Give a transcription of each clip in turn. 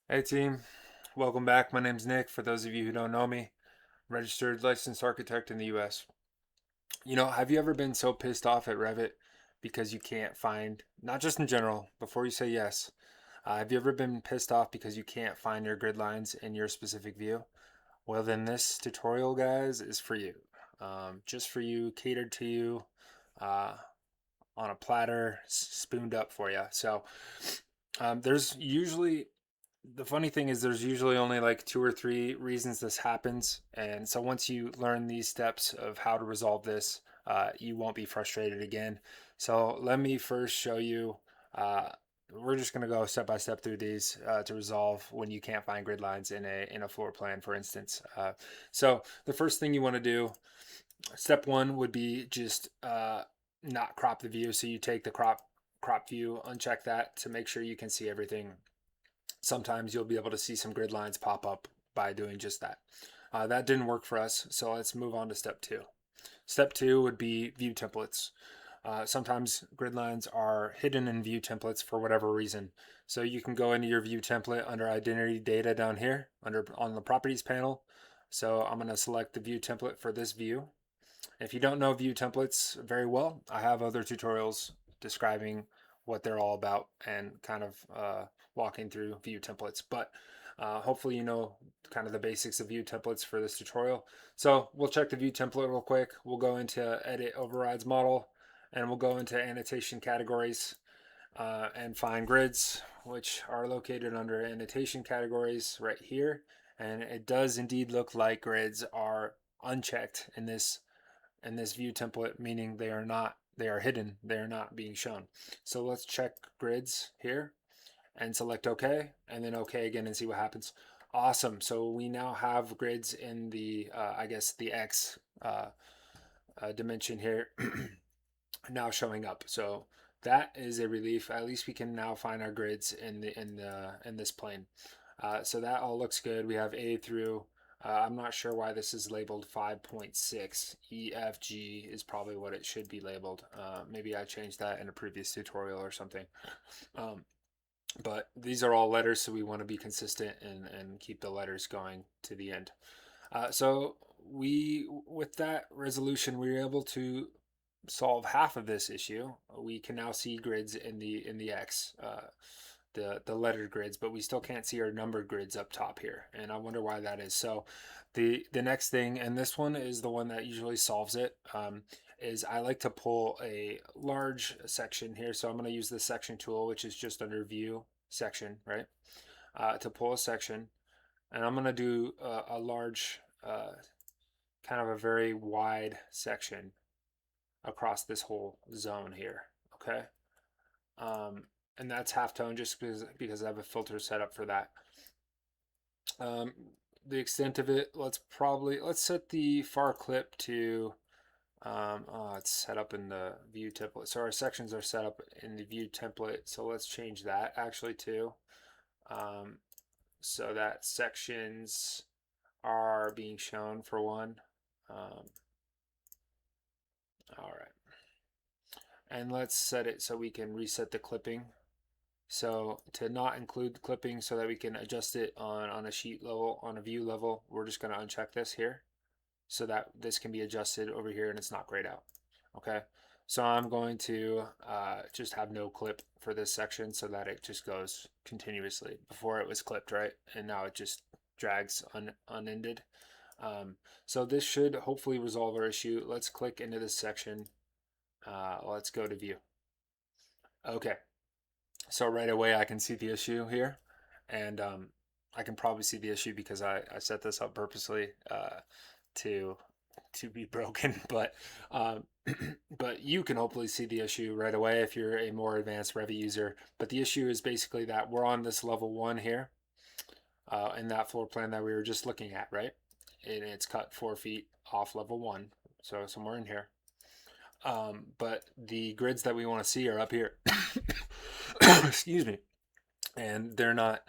Hey team, welcome back. My name's Nick. For those of you who don't know me, registered licensed architect in the US. Have you ever been so pissed off at Revit because you can't find, not just in general, before you say yes, have you ever been pissed off because you can't find your grid lines in your specific view? Well, then this tutorial, guys, is for you. Just for you, catered to you, uh, on a platter, spooned up for you. There's usually the funny thing is there's usually only like two or three reasons this happens, and so once you learn these steps of how to resolve this, you won't be frustrated again. So let me first show you. uh, we're just going to go step by step through these to resolve when you can't find grid lines in a floor plan, for instance. So the first thing you want to do, step one, would be just not crop the view. So you take the crop view, uncheck that to make sure you can see everything. Sometimes you'll be able to see some grid lines pop up by doing just that. That didn't work for us, so let's move on to step two. Step two would be view templates. Sometimes grid lines are hidden in view templates for whatever reason. So you can go into your view template under identity data down here on the properties panel. So I'm going to select the view template for this view. If you don't know view templates very well, I have other tutorials describing what they're all about and kind of walking through view templates. But hopefully you know kind of the basics of view templates for this tutorial. So we'll check the view template real quick. We'll go into edit overrides model, and we'll go into annotation categories and find grids, which are located under annotation categories right here. And it does indeed look like grids are unchecked in this view template, meaning they are hidden, they are not being shown. So let's check grids here and select OK, and then OK again and see what happens. Awesome. So we now have grids in the I guess the X dimension here now showing up. So that is a relief. At least we can now find our grids in this plane. So that all looks good. We have A through. I'm not sure why this is labeled 5.6. EFG is probably what it should be labeled. Maybe I changed that in a previous tutorial or something. Um, but these are all letters, so we want to be consistent and keep the letters going to the end. So with that resolution, we were able to solve half of this issue. We can now see grids in the X, the lettered grids, but we still can't see our numbered grids up top here, and I wonder why that is. So the next thing, and this one is the one that usually solves it, is I like to pull a large section here. So I'm going to use the section tool, which is just under view section, right? To pull a section, and I'm going to do a large, kind of a very wide section across this whole zone here. Okay. Um, and that's halftone just because I have a filter set up for that. Um, the extent of it, let's set the far clip to, it's set up in the view template. So our sections are set up in the view template. So let's change that actually too. Um, so that sections are being shown for one. All right. And let's set it so we can reset the clipping. So to not include clipping so that we can adjust it on a sheet level, on a view level, we're just going to uncheck this here so that this can be adjusted over here and it's not grayed out. Okay. So I'm going to just have no clip for this section so that it just goes continuously. Before it was clipped, right? And now it just drags unended. So this should hopefully resolve our issue. Let's click into this section. Let's go to view. Okay. So right away I can see the issue here, and I can probably see the issue because I set this up purposely to to be broken, but but you can hopefully see the issue right away if you're a more advanced Revit user. But the issue is basically that we're on this level 1 here in that floor plan that we were just looking at, right? And it's cut 4 feet off level 1, so somewhere in here. But the grids that we want to see are up here. Excuse me. And they're not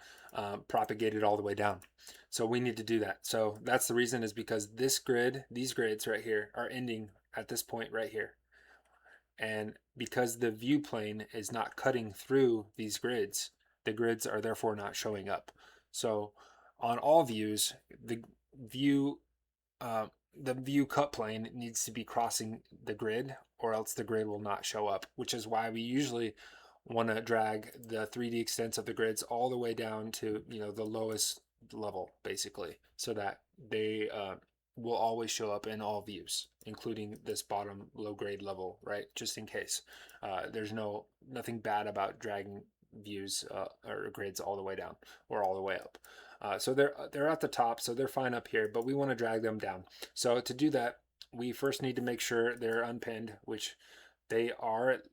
propagated all the way down. So we need to do that. So that's the reason, is because this grid, these grids right here, are ending at this point right here. And because the view plane is not cutting through these grids, the grids are therefore not showing up. So on all views, the view uh, the view cut plane needs to be crossing the grid, or else the grid will not show up, which is why we usually want to drag the 3D extents of the grids all the way down to, the lowest level, basically, so that they will always show up in all views, including this bottom low grade level, right? Just in case. There's nothing bad about dragging views or grids all the way down or all the way up. So they're at the top, so they're fine up here, but we want to drag them down. So to do that, we first need to make sure they're unpinned, which they are, it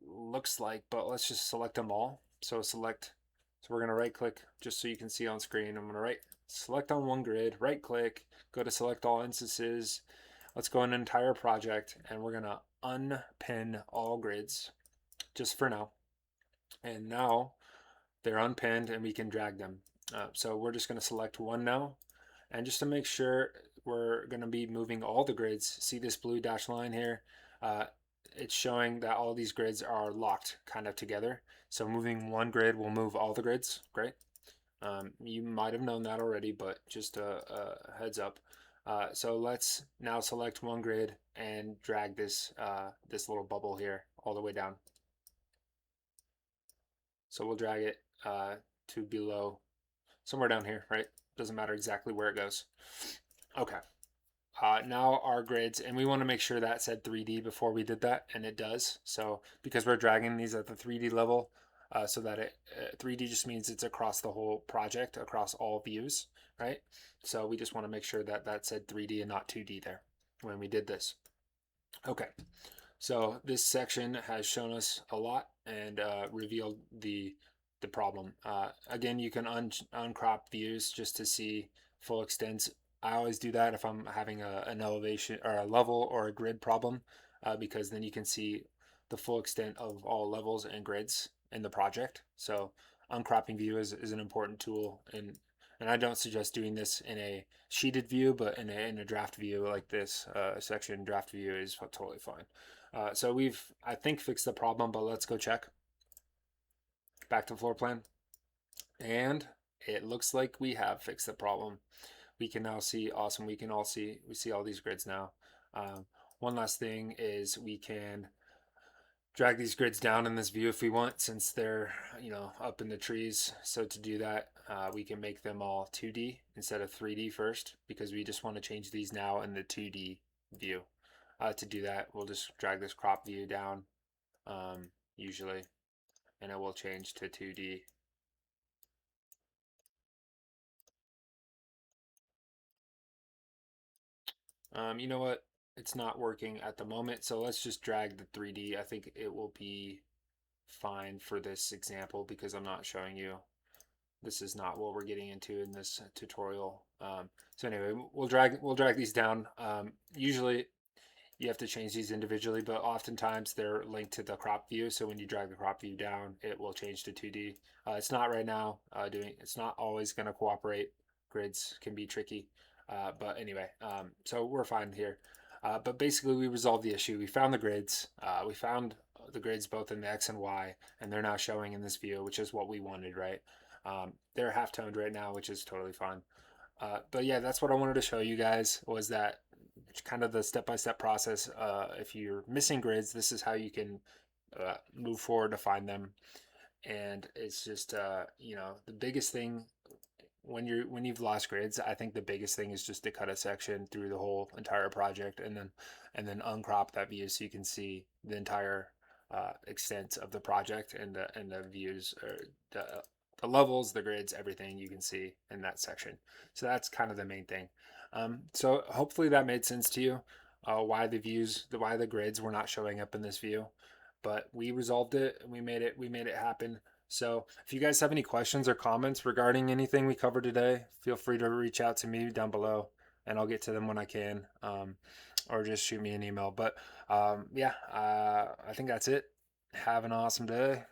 looks like, but let's just select them all. So we're gonna right click just so you can see on screen. I'm gonna select on one grid, right click, go to select all instances. Let's go in an entire project and we're gonna unpin all grids just for now. And now they're unpinned and we can drag them. So we're just going to select one now. And just to make sure, we're going to be moving all the grids. See this blue dashed line here? It's showing that all these grids are locked kind of together. So moving one grid will move all the grids. Great. You might have known that already, but just a heads up. So let's now select one grid and drag this little bubble here all the way down. So we'll drag it to below, somewhere down here, right? Doesn't matter exactly where it goes. Okay. Now our grids, and we want to make sure that said 3D before we did that, and it does. So because we're dragging these at the 3D level, so that 3D just means it's across the whole project, across all views, right? So we just want to make sure that that said 3D and not 2D there when we did this. Okay. So this section has shown us a lot and revealed the problem. Again, you can uncrop views just to see full extents. I always do that if I'm having an elevation or a level or a grid problem, because then you can see the full extent of all levels and grids in the project. So uncropping view is an important tool, and I don't suggest doing this in a sheeted view, but in a draft view like this section. Draft view is totally fine. So we've, I think, fixed the problem, but let's go check. Back to floor plan. And it looks like we have fixed the problem. We can now see, awesome, we see all these grids now. One last thing is we can drag these grids down in this view if we want, since they're, up in the trees. So to do that, we can make them all 2D instead of 3D first, because we just want to change these now in the 2D view. To do that, we'll just drag this crop view down, usually, and it will change to 2D. You know what? It's not working at the moment, so let's just drag the 3D. I think it will be fine for this example because I'm not showing you. This is not what we're getting into in this tutorial. So anyway, we'll drag these down. Usually you have to change these individually, but oftentimes they're linked to the crop view. So when you drag the crop view down, it will change to 2D. It's not right now it's not always going to cooperate. Grids can be tricky. But anyway, so we're fine here. But basically we resolved the issue. We found the grids. We found the grids both in the X and Y, and they're now showing in this view, which is what we wanted, right? They're half-toned right now, which is totally fine. But yeah, that's what I wanted to show you guys, was that kind of the step-by-step process. If you're missing grids, this is how you can move forward to find them. And it's just, the biggest thing when you've lost grids, I think the biggest thing is just to cut a section through the whole entire project, and then uncrop that view so you can see the entire extent of the project, and the views, or the levels, the grids, everything you can see in that section. So that's kind of the main thing. So hopefully that made sense to you, why the grids were not showing up in this view, but we resolved it and we made it happen. So if you guys have any questions or comments regarding anything we covered today, feel free to reach out to me down below, and I'll get to them when I can, or just shoot me an email. But yeah, I think that's it. Have an awesome day.